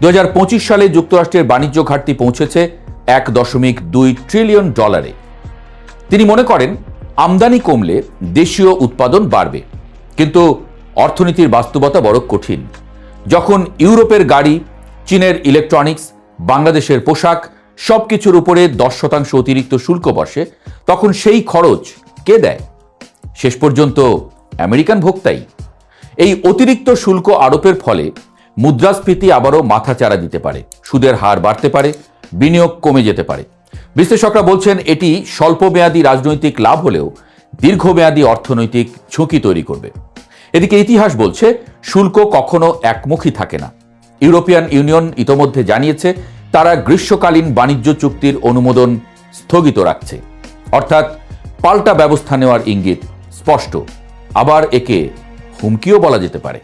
2025 সালে যুক্তরাষ্ট্রের বাণিজ্য ঘাটতি পৌঁছেছে $1.2 ট্রিলিয়ন। তিনি মনে করেন আমদানি কমলে দেশীয় উৎপাদন বাড়বে, কিন্তু অর্থনীতির বাস্তবতা বড় কঠিন। যখন ইউরোপের গাড়ি, চীনের ইলেকট্রনিক্স, বাংলাদেশের পোশাক সবকিছুর উপরে 10% অতিরিক্ত শুল্ক বসে, তখন সেই খরচ কে দেয়? শেষ পর্যন্ত আমেরিকান ভোক্তাই। এই অতিরিক্ত শুল্ক আরোপের ফলে মুদ্রাস্ফীতি আবারও মাথাচাড়া দিতে পারে, সুদের হার বাড়তে পারে, বিনিয়োগ কমে যেতে পারে। বিশ্লেষকরা বলছেন এটি স্বল্পমেয়াদী রাজনৈতিক লাভ হলেও দীর্ঘমেয়াদী অর্থনৈতিক ঝুঁকি তৈরি করবে। এদিকে ইতিহাস বলছে শুল্ক কখনো একমুখী থাকে না। ইউরোপিয়ান ইউনিয়ন ইতোমধ্যে জানিয়েছে তারা গ্রীষ্মকালীন বাণিজ্য চুক্তির অনুমোদন স্থগিত রাখছে, অর্থাৎ পাল্টা ব্যবস্থা নেওয়ার ইঙ্গিত স্পষ্ট। আবার একে হুমকিও বলা যেতে পারে।